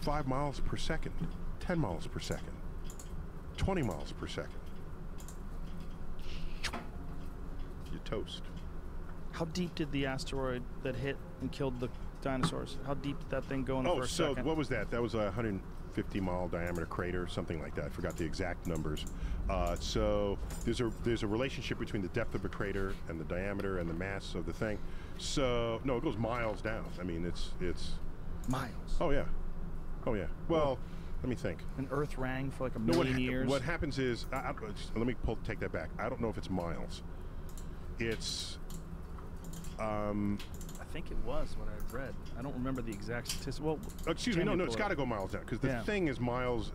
5 miles per second, 10 miles per second, 20 miles per second. You toast. How deep did the asteroid that hit and killed the dinosaurs, how deep did that thing go in the first second? Oh, so what was that? That was a 150-mile diameter crater, something like that. I forgot the exact numbers. So there's a relationship between the depth of a crater and the diameter and the mass of the thing. So no, it goes miles down. I mean, it's miles. Oh yeah, oh yeah. Well, let me think. An Earth rang for like a million years. What happens is, let me take that back. I don't know if it's miles. It's I think it was what I read. I don't remember the exact statistics. Well, excuse me, no, it's got to go miles down because the thing is miles.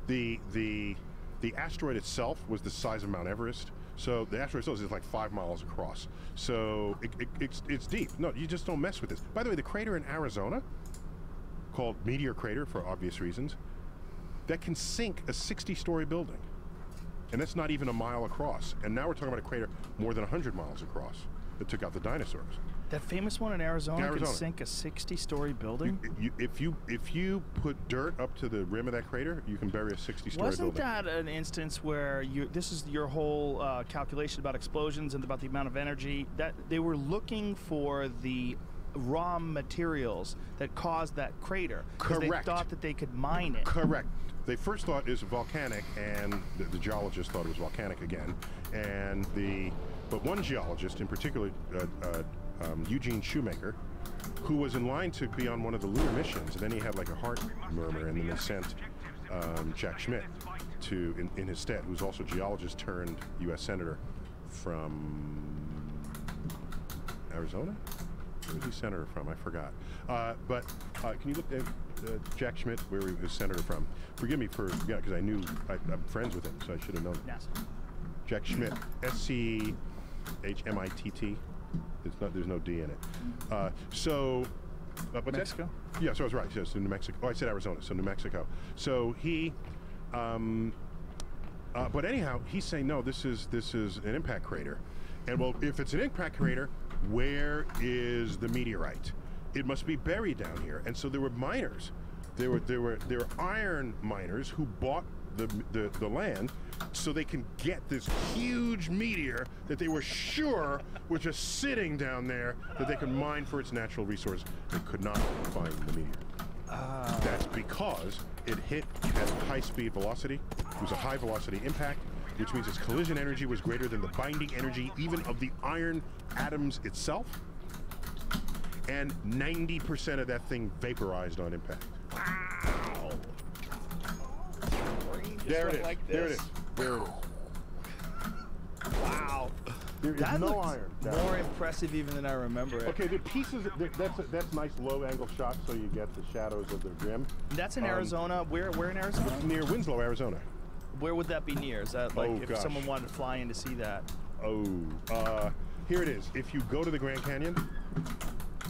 The asteroid itself was the size of Mount Everest. So the asteroid itself is like 5 miles across. So it's deep. No, you just don't mess with this. By the way, the crater in Arizona, called Meteor Crater for obvious reasons, that can sink a 60-story building. And that's not even a mile across. And now we're talking about a crater more than 100 miles across that took out the dinosaurs. That famous one in Arizona can sink a 60-story building? If you put dirt up to the rim of that crater, you can bury a 60-story building. Wasn't that an instance where this is your whole calculation about explosions and about the amount of energy, that they were looking for the raw materials that caused that crater? Correct. They thought that they could mine it. Correct. They first thought it was volcanic, and the geologists thought it was volcanic again. But one geologist in particular, Eugene Shoemaker, who was in line to be on one of the lunar missions, and then he had like a heart murmur, and then they sent Jack Schmitt in his stead, who's also a geologist turned U.S. Senator from Arizona? Where's he senator from? I forgot. But can you look at Jack Schmitt, where he was senator from? Forgive me for, because I'm friends with him, so I should have known. Yes. Jack Schmitt, S-C-H-M-I-T-T. There's no D in it. What's Mexico? That? Yeah, so I was right. Yes, New Mexico. Oh, I said Arizona, so New Mexico. So he, but anyhow, he's saying no. This is an impact crater, and well, if it's an impact crater, where is the meteorite? It must be buried down here. And so there were miners. There were iron miners who bought the land so they can get this huge meteor that they were sure was just sitting down there that they could mine for its natural resources. They could not find the meteor. That's because it hit at high speed velocity. It was a high velocity impact, which means its collision energy was greater than the binding energy even of the iron atoms itself. And 90% of that thing vaporized on impact. Wow. There it is. Like there it is. There it is. Wow. There is no iron. More impressive even than I remember it. Okay, the pieces, that's nice low angle shot so you get the shadows of the rim. That's in Arizona. Where in Arizona? Near Winslow, Arizona. Where would that be near? Is that like if someone wanted to fly in to see that? Here it is. If you go to the Grand Canyon,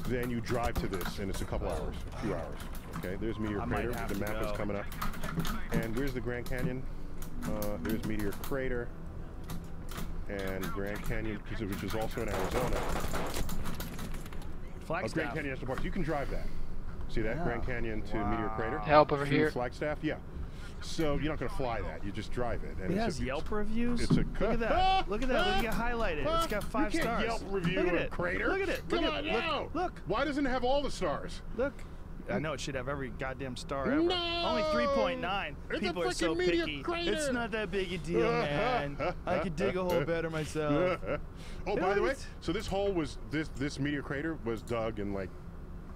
then you drive to this, and it's a couple hours, a few hours. Okay, there's Meteor Crater. The map is coming up. And where's the Grand Canyon? There's Meteor Crater and Grand Canyon, which is also in Arizona. Flagstaff. Grand Canyon National Park. You can drive that. See that? Grand Canyon to Meteor Crater. Help over here. Flagstaff, yeah. So you're not going to fly that. You just drive it. And it has Yelp reviews. It's a look at that. Look at that. Look at highlighted. It's got 5 you can't stars. Yelp review look at a crater. Look at it. Come on now. Look. Why doesn't it have all the stars? Look. I know it should have every goddamn star ever. No! Only 3.9. People are so picky. Crater. It's not that big a deal, man. I could dig a hole better myself. Oh, by the way, so this hole was this meteor crater was dug in like,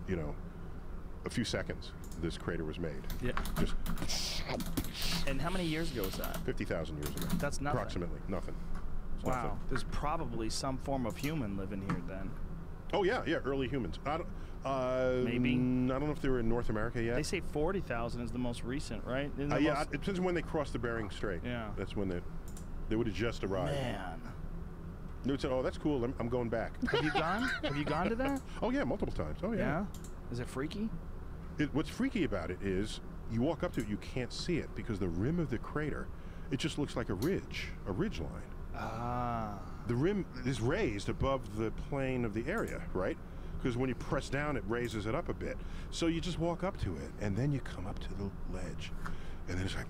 a few seconds. This crater was made. Yeah. Just. And how many years ago was that? 50,000 years ago. That's nothing. Approximately nothing. It's wow. nothing. There's probably some form of human living here then. Oh yeah, early humans. Maybe. I don't know if they were in North America yet. They say 40,000 is the most recent, right? Yeah, it depends on when they crossed the Bering Strait. Yeah. That's when they would have just arrived. Man. They would say, "Oh, that's cool. I'm going back." Have you gone? Have you gone to that? Oh yeah, multiple times. Oh yeah. Yeah. Is it freaky? What's freaky about it is you walk up to it, you can't see it because the rim of the crater, it just looks like a ridge line. Ah. The rim is raised above the plane of the area, right? because when you press down, it raises it up a bit. So you just walk up to it, and then you come up to the ledge, and then it's like,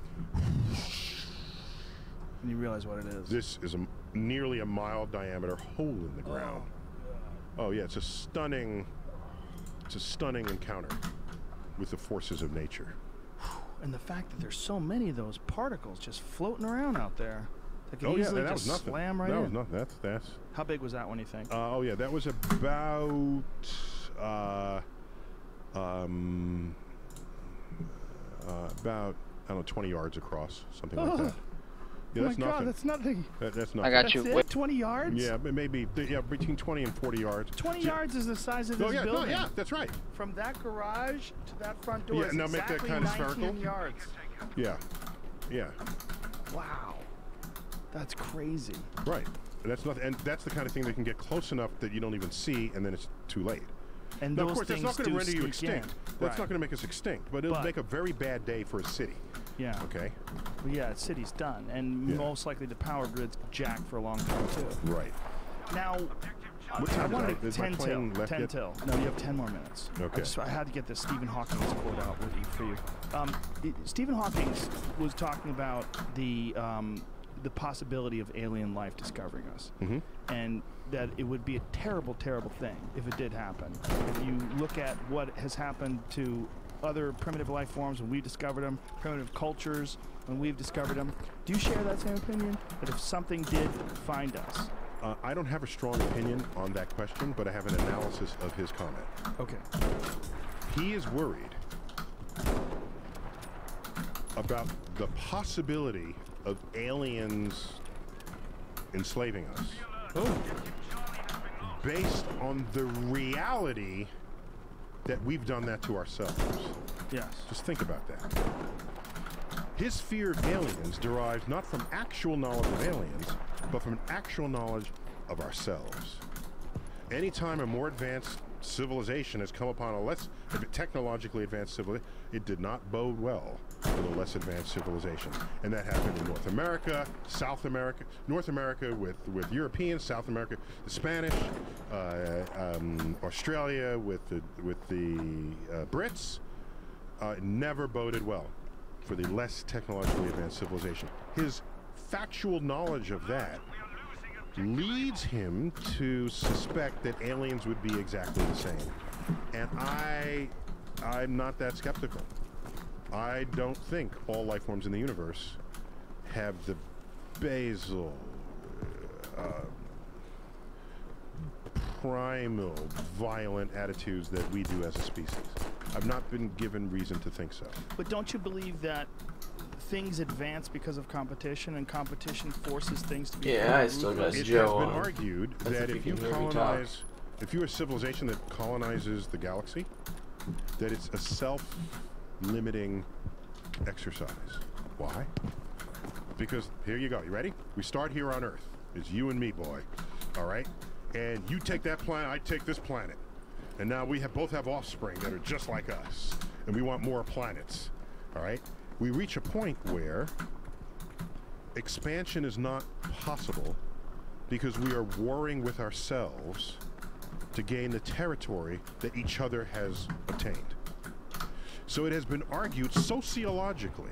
and you realize what it is. This is nearly a mile diameter hole in the ground. Oh yeah, it's a stunning encounter with the forces of nature. And the fact that there's so many of those particles just floating around out there. That could easily that just was nothing. slam right in. That was nothing. That's. How big was that one, you think? Oh yeah, that was about about, I don't know, 20 yards across, something like that. Yeah, oh that's my nothing. God, that's nothing. That's nothing. I got That's you. it? 20 yards? Yeah, maybe between 20 and 40 yards. 20 yards is the size of this Oh yeah, building. no, yeah, that's right. From that garage to that front door Yeah, is now make that exactly kind of 19 spherical. yards. Yeah, yeah, Wow. That's crazy. right. That's nothing, and that's the kind of thing that can get close enough that you don't even see, and then it's too late. And Now, those of course, that's things not going to do render you sneak extinct. in. That's not going to make us extinct, but it'll make a very bad day for a city. Yeah. Okay. Well, yeah, the city's done, and Yeah. most likely the power grid's jacked for a long time too. Right. Now, What I time wanted is my 10 till. plane left 10 yet? till. No, you have 10 more minutes. Okay. I had to get the Stephen Hawking quote out with you for you. Stephen Hawking was talking about the possibility of alien life discovering us, and that it would be a terrible, terrible thing if it did happen. If you look at what has happened to other primitive life forms when we've discovered them, primitive cultures when we've discovered them, do you share that same opinion? That if something did find us? I don't have a strong opinion on that question, but I have an analysis of his comment. Okay. He is worried about the possibility of aliens enslaving us. Oh. Based on the reality that we've done that to ourselves. Yes. Just think about that. His fear of aliens derives not from actual knowledge of aliens, but from actual knowledge of ourselves. Anytime a more advanced civilization has come upon a less technologically advanced civilization, it did not bode well for the less advanced civilization. And that happened in North America, South America, North America with Europeans, South America, the Spanish, Australia with the Brits. It never boded well for the less technologically advanced civilization. His factual knowledge of that leads him to suspect that aliens would be exactly the same. And I'm not that skeptical. I don't think all life forms in the universe have the basal, primal, violent attitudes that we do as a species. I've not been given reason to think so. But don't you believe that things advance because of competition, and competition forces things to be... Yeah, I still got It Joe has been on. argued That's that if if you you can hear me talk. colonize, if you're a civilization that colonizes the galaxy, that it's a self-limiting exercise. Why? Because here you go. You ready? We start here on Earth. It's you and me, boy. All right? And you take that planet, I take this planet. And now we both have offspring that are just like us. And we want more planets. All right? We reach a point where expansion is not possible because we are warring with ourselves to gain the territory that each other has obtained. So it has been argued sociologically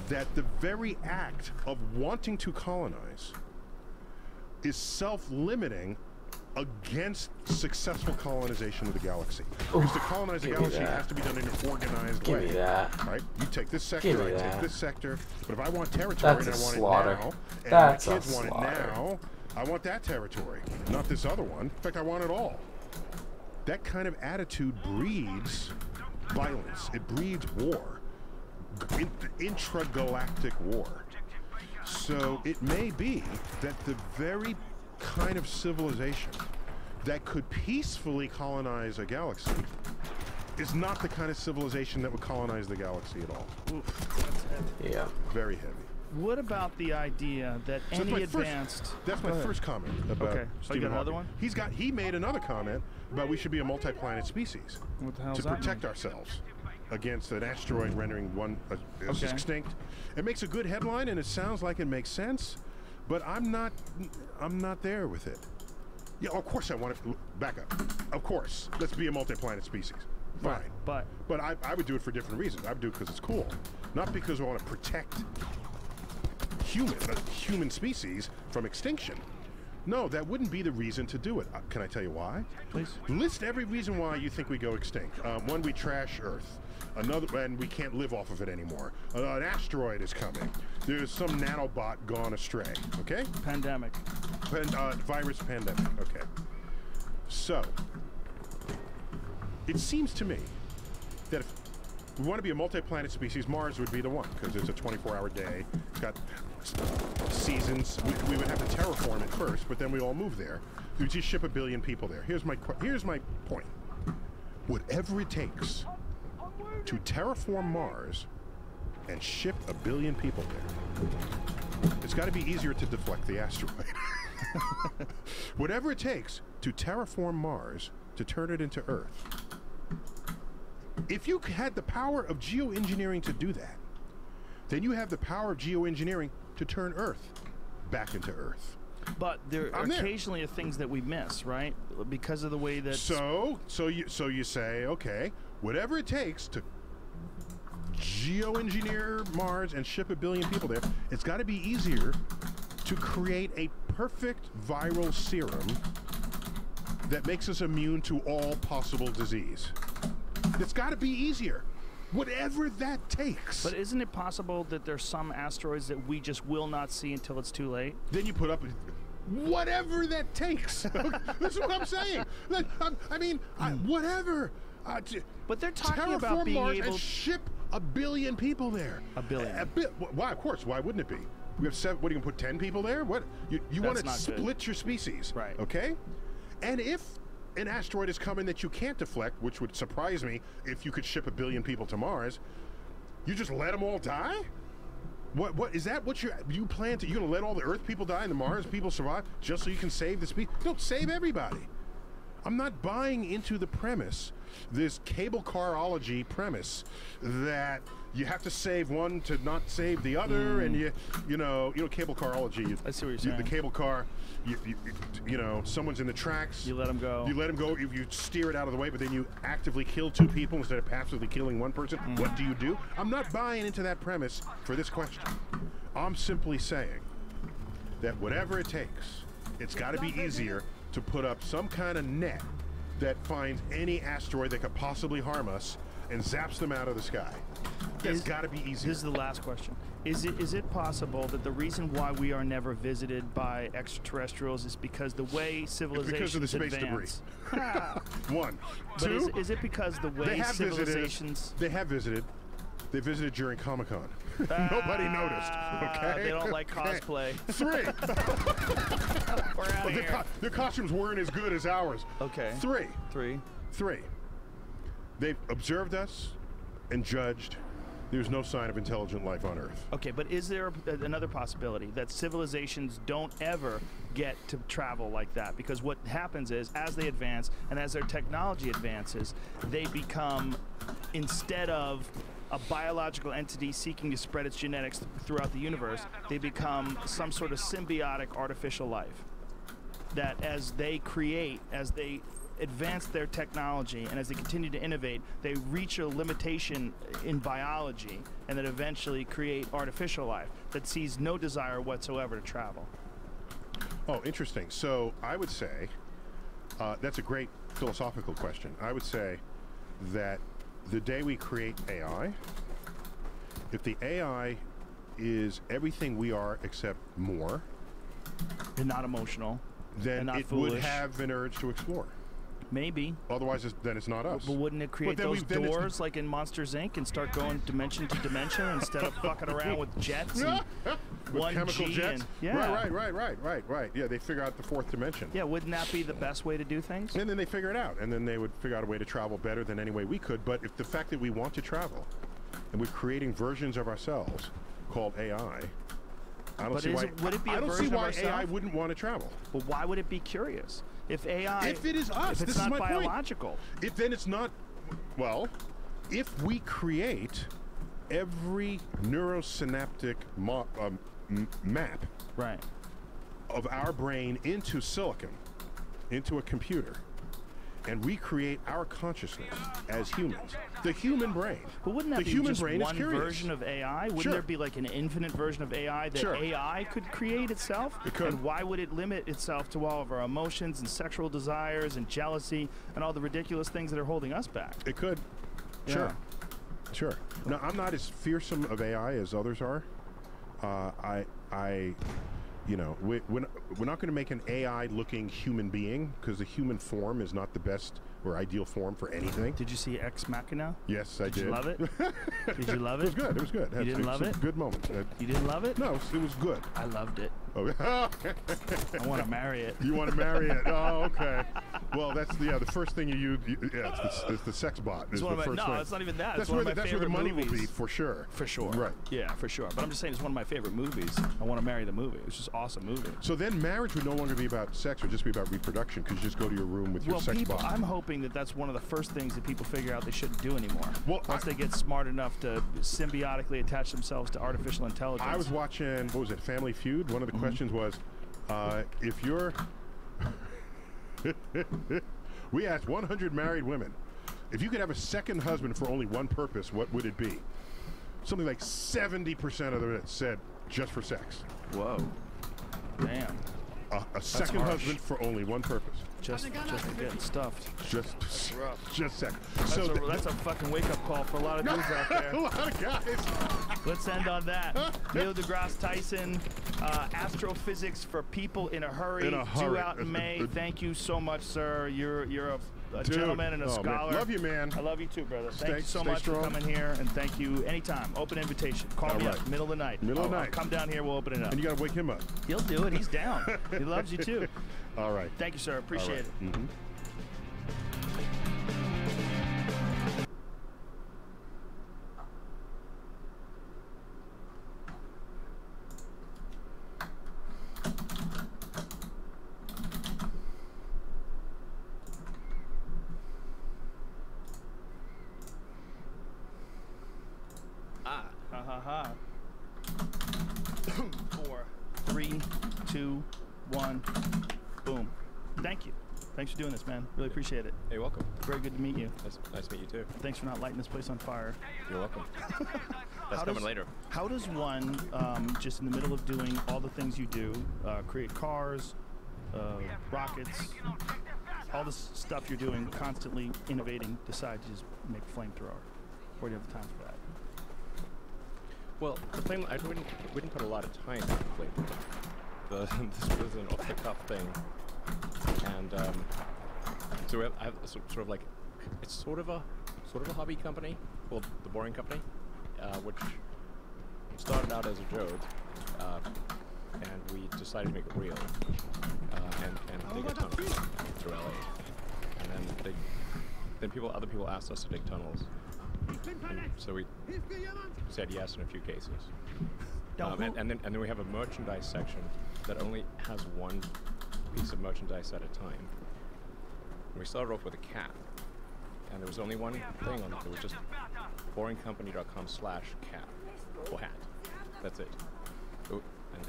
that the very act of wanting to colonize is self-limiting against successful colonization of the galaxy. Because to colonize the Give me galaxy that. has to be done in an organized Give way. me that. Right? You take this Give sector, me I take that. this sector, but if I want territory That's and a I want slaughter. it now, and That's my a kids want it slaughter. now, I want that territory, not this other one. In fact, I want it all. That kind of attitude breeds violence. It breeds war, intragalactic war. So it may be that the very kind of civilization that could peacefully colonize a galaxy is not the kind of civilization that would colonize the galaxy at all. Oof, that's heavy. Yeah. Very heavy. What about the idea that So any advanced... That's my Go ahead. first comment about Okay. Oh, you Stephen got another Hawking. one? He made another comment about we should be a multi-planet species What the hell to does that protect mean? ourselves against an asteroid rendering one Okay. extinct. It makes a good headline and it sounds like it makes sense, but I'm not there with it. Yeah, of course I want to back up. Of course, let's be a multi-planet species. Fine, Right, but I would do it for different reasons. I would do it because it's cool, not because I want to protect human species from extinction. No, that wouldn't be the reason to do it. Can I tell you why? Please. List every reason why you think we go extinct. One, we trash Earth. Another, and we can't live off of it anymore. An asteroid is coming. There's some nanobot gone astray. Okay? Pandemic. Virus pandemic. Okay. So, it seems to me that if we want to be a multi-planet species, Mars would be the one, because it's a 24-hour day. It's got seasons. We would have to terraform it first, but then we all move there. We just ship 1 billion people there. Here's my point. Whatever it takes to terraform Mars and ship 1 billion people there, it's got to be easier to deflect the asteroid. Whatever it takes to terraform Mars, to turn it into Earth. If you had the power of geoengineering to do that, then you have the power of geoengineering to turn Earth back into Earth. But there occasionally are things that we miss, right? Because of the way that... So you say, okay, whatever it takes to geoengineer Mars and ship 1 billion people there, it's got to be easier to create a perfect viral serum that makes us immune to all possible disease. It's got to be easier. Whatever that takes. But isn't it possible that there's some asteroids that we just will not see until it's too late? Then you put up whatever that takes. That's what I'm saying. Whatever. But they're talking about being Mars able and ship 1 billion people there. 1 billion. Why? Of course. Why wouldn't it be? We have 7. What are you gonna put 10 people there? What? You want to split your species, right? Okay. And if an asteroid is coming that you can't deflect, which would surprise me if you could ship 1 billion people to Mars, you just let them all die? What is that? What you plan to? You're gonna let all the Earth people die and the Mars people survive just so you can save the species? Don't save everybody. I'm not buying into the premise, this cable carology premise, that you have to save one to not save the other, and you know cable carology. I see what you're saying. The cable car, you know, someone's in the tracks. You let them go. You let them go. You steer it out of the way, but then you actively kill 2 people instead of passively killing 1 person. What do you do? I'm not buying into that premise for this question. I'm simply saying that whatever it takes, it's got to be easier to put up some kind of net that finds any asteroid that could possibly harm us and zaps them out of the sky. That's got to be easier. This is the last question. Is it possible that the reason why we are never visited by extraterrestrials is because the way civilizations because of the space advance? debris. 1. But 2. Is it because the way civilizations... They have visited. They visited during Comic-Con. Nobody noticed. Okay. They don't like cosplay. 3. We're out of here. Their costumes weren't as good as ours. Okay. 3. They've observed us and judged. There's no sign of intelligent life on Earth. Okay, but is there another possibility that civilizations don't ever get to travel like that? Because what happens is, as they advance and as their technology advances, they become, instead of a biological entity seeking to spread its genetics throughout the universe, they become some sort of symbiotic artificial life. That as they create, as they advance their technology and as they continue to innovate, they reach a limitation in biology and then eventually create artificial life that sees no desire whatsoever to travel. Oh, interesting. So I would say, that's a great philosophical question. I would say that the day we create AI, if the AI is everything we are except more, and not emotional, then and not it foolish. would have an urge to explore. Maybe. Otherwise, then it's not us. But wouldn't it create those doors like in Monsters, Inc. and start going dimension to dimension instead of fucking around with jets and with chemical jets? And, yeah. Right. Yeah, they figure out the 4th dimension. Yeah, wouldn't that be the best way to do things? And then they figure it out, and then they would figure out a way to travel better than any way we could. But if the fact that we want to travel, and we're creating versions of ourselves called AI, I don't see why. Would it be I a don't see version of why ourselves? AI wouldn't want to travel. But why would it be curious? If AI, if it is us, if it's this not is my biological, point. If then it's not. Well, if we create every neurosynaptic map right, of our brain into silicon, into a computer and we create our consciousness as humans, the human brain. But wouldn't that the be human just brain one is curious. version of AI? Wouldn't Sure. there be like an infinite version of AI that Sure. AI could create itself? It could. And why would it limit itself to all of our emotions and sexual desires and jealousy and all the ridiculous things that are holding us back? It could. Yeah. Sure. Sure. Now, I'm not as fearsome of AI as others are. You know, we're not going to make an AI-looking human being because the human form is not the best or ideal form for anything. Did you see Ex Machina? Yes, I did. Did you love it? Did you love It it? was good. It was good. You didn't love it? Good moment. You didn't love it? No, it was good. I loved it. Oh, I want to marry it. you want to marry it? Oh, okay. Well, that's the first thing it's the sex bot. It's Is one the of my, first no, thing. it's not even that. That's It's one where of my that's where the favorite money movies. will be for sure. For sure. Right. Yeah, for sure. But I'm just saying it's one of my favorite movies. I want to marry the movie. It's just an awesome movie. So then marriage would no longer be about sex; it would just be about reproduction because you just go to your room with your Well, sex people, bot. I'm hoping that that's one of the first things that people figure out they shouldn't do anymore. Well, once they get smart enough to symbiotically attach themselves to artificial intelligence. I was watching, what was it, Family Feud? One of the questions was, if you're... we asked 100 married women, if you could have a second husband for only one purpose, what would it be? Something like 70% of them said just for sex. Whoa. Damn. A second harsh. husband for only one purpose. Just for getting stuffed. Just sex. That's a fucking wake-up call for a lot of dudes out there. A lot of guys. Let's end on that. Neil deGrasse Tyson, Astrophysics for People in a Hurry. In a hurry. Due out in May. Thank you so much, sir. You're a Dude. gentleman and a scholar. Man. Love you, man. I love you too, brother. Thank you so stay much strong. for coming here, and thank you anytime. Open invitation. Call me up, middle of the night. Middle of the I'll night. come down here, we'll open it up. And you got to wake him up. He'll do it. He's down. He loves you too. All right. Thank you, sir. Appreciate it. Mm-hmm. Ha ha ha. 4, 3, 2, 1. Boom. Thank you. Thanks for doing this, man. Really appreciate it. Hey, welcome. Very good to meet you. Nice to meet you too. Thanks for not lighting this place on fire. You're welcome. That's coming later. How does one, just in the middle of doing all the things you do, create cars, rockets, all this stuff you're doing, constantly innovating, decide to just make a flamethrower? Or do you have the time for that? Well, the flame, we didn't put a lot of time into the flame. This was an off-the-cuff thing, and so I have sort of like, it's sort of a hobby company called The Boring Company, which started out as a joke, and we decided to make it real, and dig a tunnel through LA, and then other people asked us to dig tunnels. And so we said yes in a few cases. And then we have a merchandise section that only has one piece of merchandise at a time. And we started off with a cat, and there was only one thing on it. It was just boringcompany.com/cat or hat. That's it.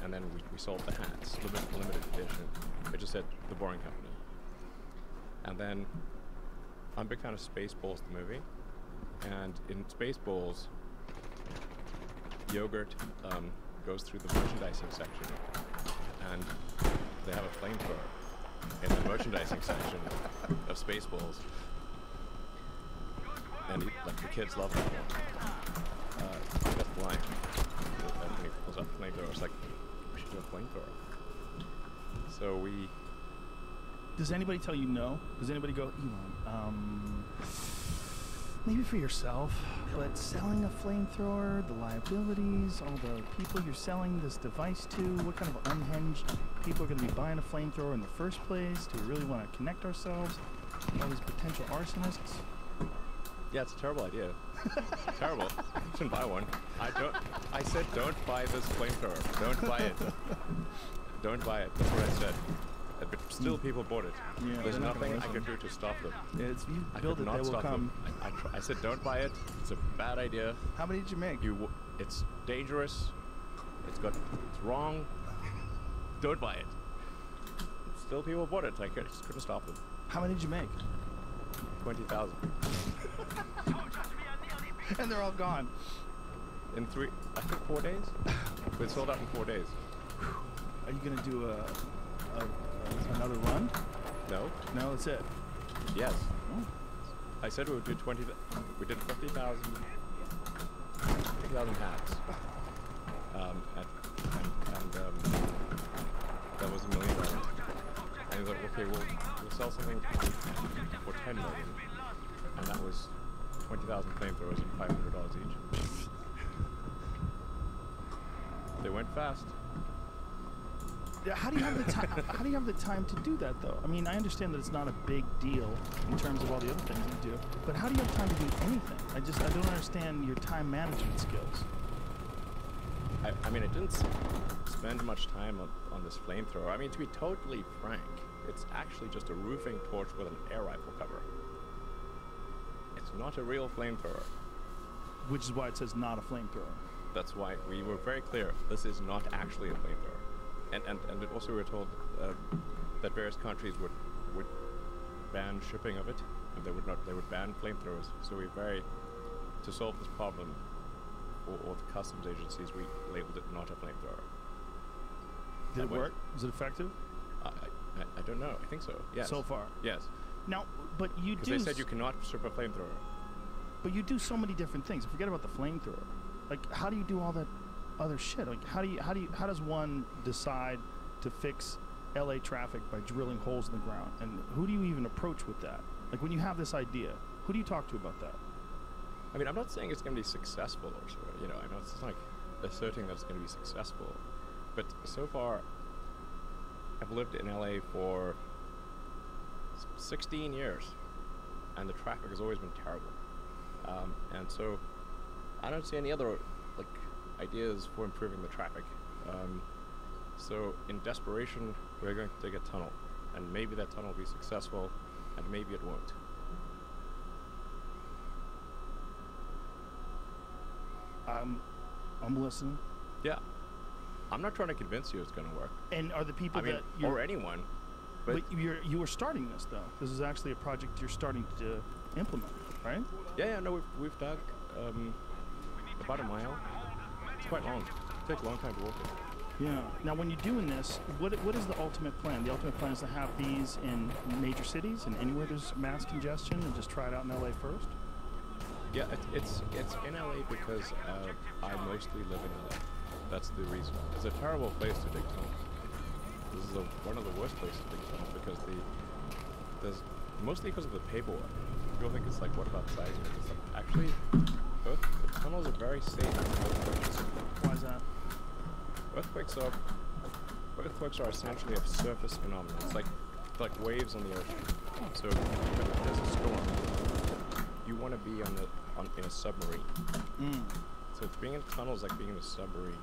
And then we sold the hats, limited edition. It just said The Boring Company. And then I'm a big fan of Spaceballs, the movie. And in Spaceballs, yogurt goes through the merchandising section, and they have a flamethrower in the merchandising section of Spaceballs, and the kids love that one. That's the line. And when he pulls out the flamethrower, it's like, we should do a flamethrower. So we... Does anybody tell you no? Does anybody go, Elon, maybe for yourself, but selling a flamethrower, the liabilities, all the people you're selling this device to, what kind of unhinged people are going to be buying a flamethrower in the first place? Do we really want to connect ourselves with all these potential arsonists? Yeah, it's a terrible idea. Terrible. You shouldn't buy one. I said don't buy this flamethrower. Don't buy it. Don't buy it. That's what I said. But still people bought it. Yeah, there's nothing I can do to stop them. It's, you build it, they will come. I said don't buy it. It's a bad idea. How many did you make? It's dangerous. It's wrong. Don't buy it. still people bought it. I just couldn't stop them. How many did you make? 20,000 And they're all gone. in 4 days. They sold out in 4 days. Are you gonna do another run? No. No, that's it. Yes. Oh. I said we would do 20. We did 50,000 hats. That was $1 million. And he was like, okay, we'll sell something for 10 million, and that was 20,000 flamethrowers and $500 each. They went fast. Yeah, how do you have the time? How do you have the time to do that, though? I mean, I understand that it's not a big deal in terms of all the other things you do, but how do you have time to do anything? I don't understand your time management skills. I mean, I didn't spend much time on this flamethrower. I mean, to be totally frank, it's actually just a roofing torch with an air rifle cover. It's not a real flamethrower. Which is why it says not a flamethrower. That's why we were very clear. This is not actually a flamethrower. And also we were told that various countries would ban shipping of it, and they would ban flamethrowers. So to solve this problem, or the customs agencies, we labeled it not a flamethrower. Did it work? Was it effective? I don't know. I think so. Yes. So far. Yes. Now, but you do. Because they said you cannot strip a flamethrower. But you do so many different things. Forget about the flamethrower. Like, how do you do all that other shit? Like, how does one decide to fix LA traffic by drilling holes in the ground? And who do you even approach with that? Like, when you have this idea, who do you talk to about that? I mean, I'm not saying it's going to be successful or so. You know, I know it's like asserting that it's going to be successful, but so far, I've lived in LA for 16 years, and the traffic has always been terrible. And so, I don't see any other ideas for improving the traffic. So, in desperation, we're going to dig a tunnel, and maybe that tunnel will be successful, and maybe it won't. I'm listening. Yeah. I'm not trying to convince you it's going to work. And are the people or anyone. But you are starting this, though. This is actually a project you're starting to implement, right? Yeah, no, we've dug about a mile. It's quite long. It takes a long time to walk it. Yeah. Now, when you're doing this, what is the ultimate plan? The ultimate plan is to have these in major cities and anywhere there's mass congestion, and just try it out in LA first? Yeah, it's in LA because I mostly live in LA. That's the reason. It's a terrible place to dig tunnels. This is one of the worst places to dig tunnels because mostly because of the paperwork. People think it's like, what about sizing? It's like, actually, the tunnels are very safe for earthquakes. Why is that? Earthquakes are essentially a surface phenomenon. It's like waves on the ocean. So if there's a storm, you want to be in a submarine. So being in a tunnel is like being in a submarine.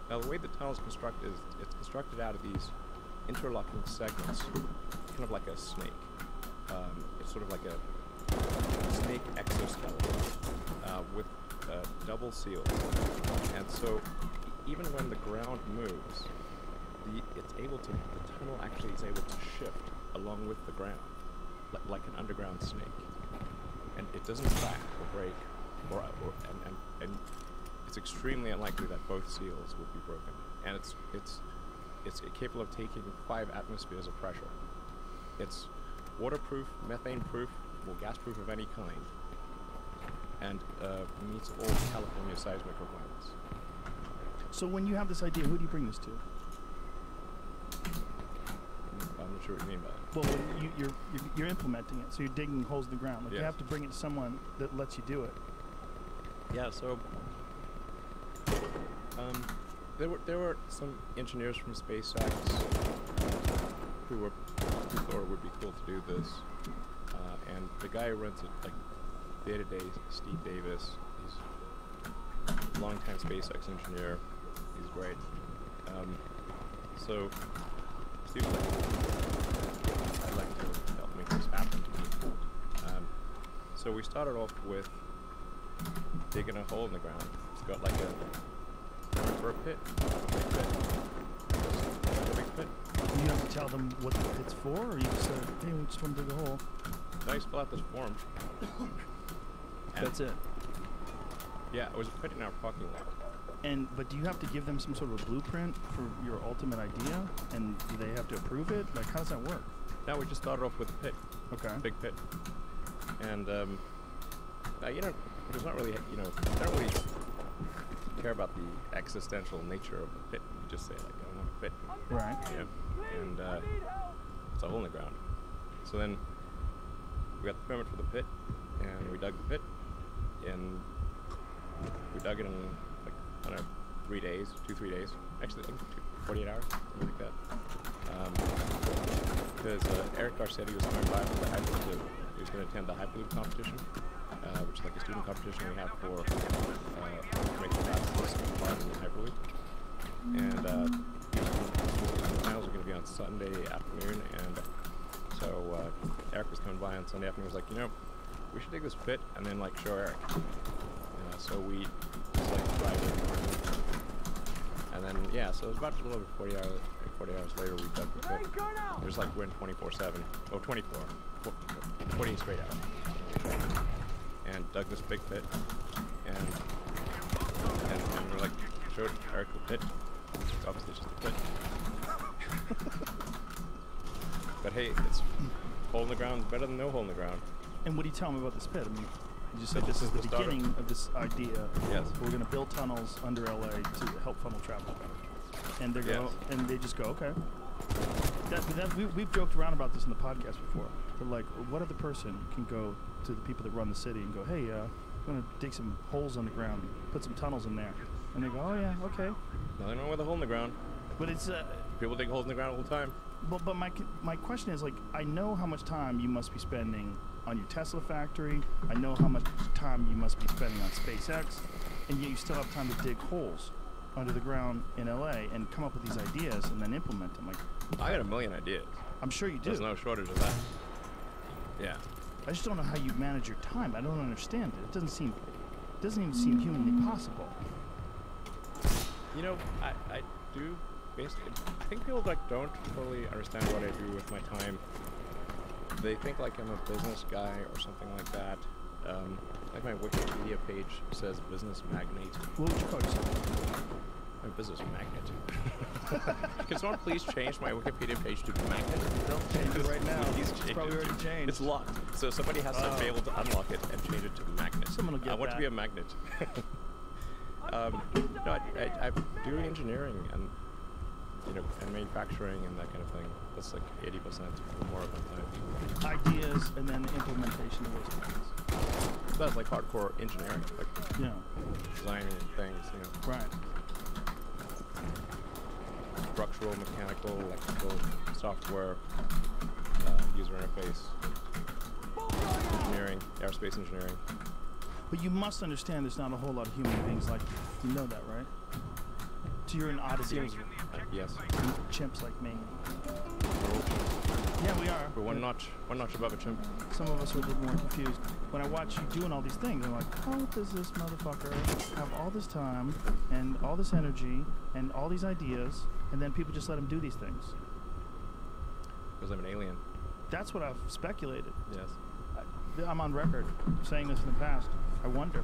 Now the way the tunnel is constructed is it's constructed out of these interlocking segments, kind of like a snake. It's sort of like a snake exoskeleton with double seals. And so even when the ground moves, the tunnel actually is able to shift along with the ground, like an underground snake. And it doesn't crack or break, and it's extremely unlikely that both seals would be broken. And it's capable of taking 5 atmospheres of pressure. It's waterproof, methane-proof, or gas-proof of any kind, and meets all California seismic requirements. So when you have this idea, who do you bring this to? I'm not sure what you mean by that. Well, you're implementing it, so you're digging holes in the ground. Like, yes. You have to bring it to someone that lets you do it. Yeah, so there were some engineers from SpaceX who thought it would be cool to do this, and the guy who runs it like day-to-day, Steve Davis. He's a longtime SpaceX engineer. He's great. So Steve was like, I'd like to help make this happen. So we started off with digging a hole in the ground. It's got like for a pit. the big pit. You have to tell them what the pit's for, or you just say, hey, we just want to dig a hole. I used to fill out this form. That's it. Yeah, it was a pit in our parking lot. But do you have to give them some sort of a blueprint for your ultimate idea? And do they have to approve it? Like, how does that work? Now we just started off with a pit. Okay. Big pit. And, you know, there's not really, you know, I don't really care about the existential nature of the pit. You just say, like, I want a pit. Right. Yeah. And it's a hole in the ground. So then we got the permit for the pit, and we dug the pit, and we dug it in, like, I don't know, 3 days, 2-3 days. Actually, I think 48 hours, something like that. Because Eric Garcetti was coming by for the Hyperloop. He was going to attend the Hyperloop competition, which is like a student competition we have for making fastest cars in the Hyperloop. And the finals are going to be on Sunday afternoon, and so Eric was coming by on Sunday afternoon. He was like, you know, we should dig this pit and then like show Eric. So we just like drive in, and then yeah, so it was about a little over 40 hours later we dug the pit. It was like we're in 24/7, oh 24, 40 straight hours, and dug this big pit, and we're like showed Eric the pit. It's obviously just a pit. But hey, it's hole in the ground is better than no hole in the ground. And what do you tell them about this pit? I mean, you just said this is the beginning of this idea. Yes. We're going to build tunnels under LA to help funnel traffic. And they go, and they just go, okay. We've joked around about this in the podcast before. But like, what other person can go to the people that run the city and go, hey, I'm going to dig some holes underground, put some tunnels in there. And they go, oh yeah, okay. Nothing wrong with a hole in the ground. But it's people dig holes in the ground all the time. But my question is, like, I know how much time you must be spending on your Tesla factory. I know how much time you must be spending on SpaceX, and yet you still have time to dig holes under the ground in LA and come up with these ideas and then implement them. Like, I got a million ideas. I'm sure you do. There's no shortage of that. Yeah. I just don't know how you manage your time. I don't understand it. It doesn't even seem humanly possible. You know, I do. Basically, I think people like don't totally understand what I do with my time. They think like I'm a business guy or something like that. Like my Wikipedia page says business magnate. What would you call yourself? I'm a business magnet. Can someone please change my Wikipedia page to magnet? Don't change it right now. It's probably already changed. It's locked, so somebody has to be able to unlock it and change it to magnet. Someone will get I want to be a magnet. No, I do engineering and and manufacturing and that kind of thing. That's like 80% or more of my time. Ideas and then the implementation of those things. That's like hardcore engineering, like designing things, Right. Structural, mechanical, electrical, software, user interface, engineering, aerospace engineering. But you must understand there's not a whole lot of human beings like you. You know that, right? So you're an oddity. Yes. Chimps like me. Yeah, we are. We're one notch above a chimp. Some of us are a little more confused. When I watch you doing all these things, I'm like, how does this motherfucker have all this time and all this energy and all these ideas, and then people just let him do these things? Because I'm an alien. That's what I've speculated. Yes. I'm on record saying this in the past. I wonder.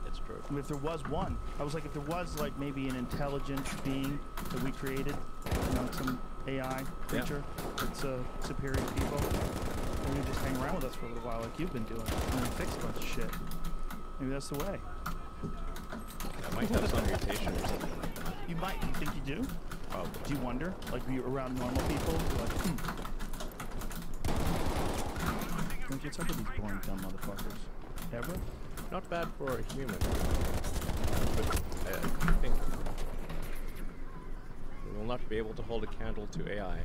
It's true. I mean, if there was one, I was like, if there was like maybe an intelligent being that we created, some AI creature that's superior to people, maybe just hang around with us for a little while like you've been doing, and then fix a bunch of shit. Maybe that's the way. I might have some mutation or something. You might. You think you do? Probably. Do you wonder? Like, be around normal people? You're like, Don't get stuck with these boring dumb motherfuckers. Ever? Not bad for a human. But I think we will not be able to hold a candle to AI.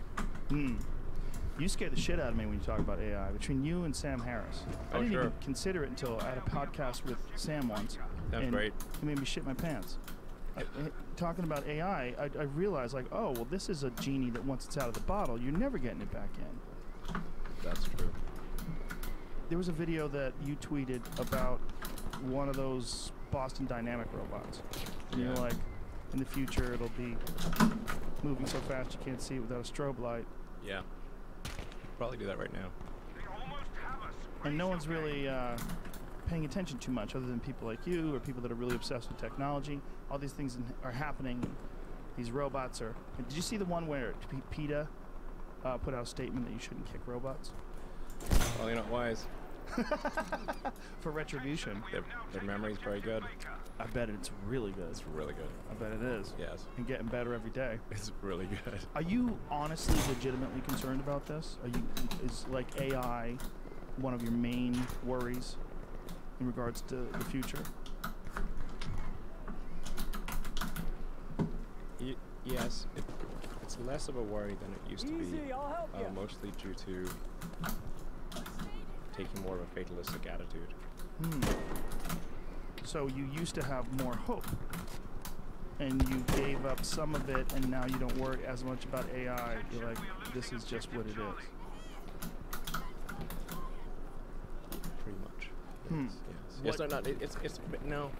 You scare the shit out of me when you talk about AI. Between you and Sam Harris. I didn't even consider it until I had a podcast with Sam once. That's great. He made me shit my pants. Talking about AI, I realized, like, oh, well, this is a genie that once it's out of the bottle, you're never getting it back in. That's true. There was a video that you tweeted about one of those Boston Dynamic robots. And you're like, in the future, it'll be moving so fast you can't see it without a strobe light. Yeah. Probably do that right now. And no one's really paying attention too much, other than people like you or people that are really obsessed with technology. All these things are happening. These robots are. Did you see the one where PETA put out a statement that you shouldn't kick robots? Well, you're not wise. For retribution. Their memory's very good. I bet it's really good. It's really good. I bet it is. Yes. And getting better every day. It's really good. Are you honestly legitimately concerned about this? Is like AI one of your main worries in regards to the future? Yes. It's less of a worry than it used to be. Mostly due to taking more of a fatalistic attitude. So you used to have more hope, and you gave up some of it, and now you don't worry as much about AI. You're like, this is just what it is. Pretty much. Yes. Yes. No. No.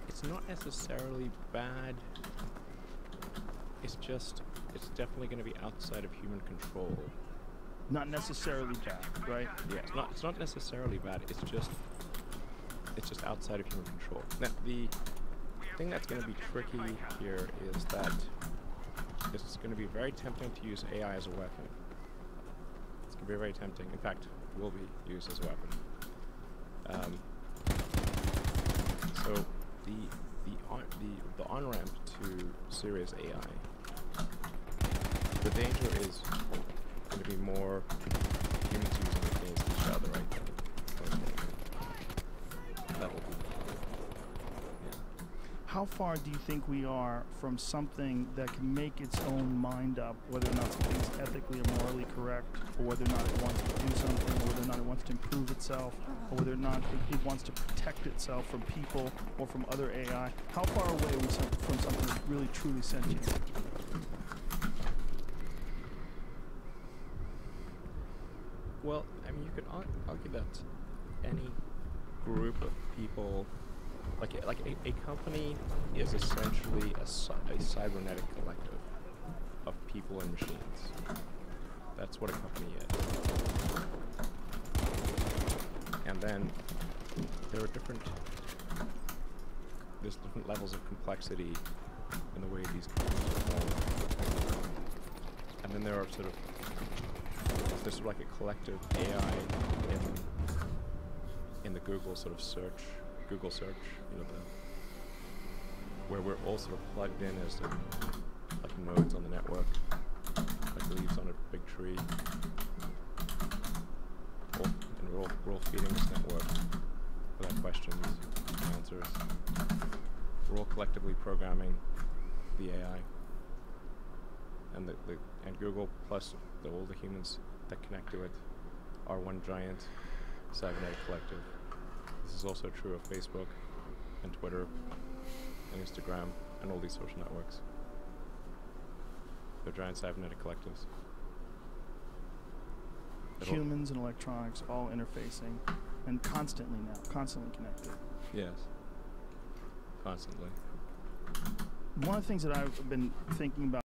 It's not necessarily bad. It's definitely going to be outside of human control. Not necessarily bad, right? Yeah, it's not necessarily bad. It's just outside of human control. Now, the thing that's going to be tricky here is that it's going to be very tempting to use AI as a weapon. It's going to be very tempting. In fact, it will be used as a weapon. So the on-ramp to serious AI, the danger is going to be more humans using it against each other, right? That will be. Yeah. How far do you think we are from something that can make its own mind up, whether or not something is ethically or morally correct, or whether or not it wants to do something, or whether or not it wants to improve itself, or whether or not it wants to protect itself from people or from other AI? How far away are we from something that's really truly sentient? Well, I mean, you could argue that any group of people, like a company, is essentially a cybernetic collective of people and machines. That's what a company is. And then there's different levels of complexity in the way these companies are formed. And then there are there's like a collective AI in the Google search, where we're all sort of plugged in as like nodes on the network, like leaves on a big tree. And we're all feeding this network with our questions and answers. We're all collectively programming the AI, and and Google plus all the humans that connect to it are one giant cybernetic collective. This is also true of Facebook and Twitter and Instagram and all these social networks. They're giant cybernetic collectives. Humans and electronics all interfacing, and constantly connected. Yes. Constantly. One of the things that I've been thinking about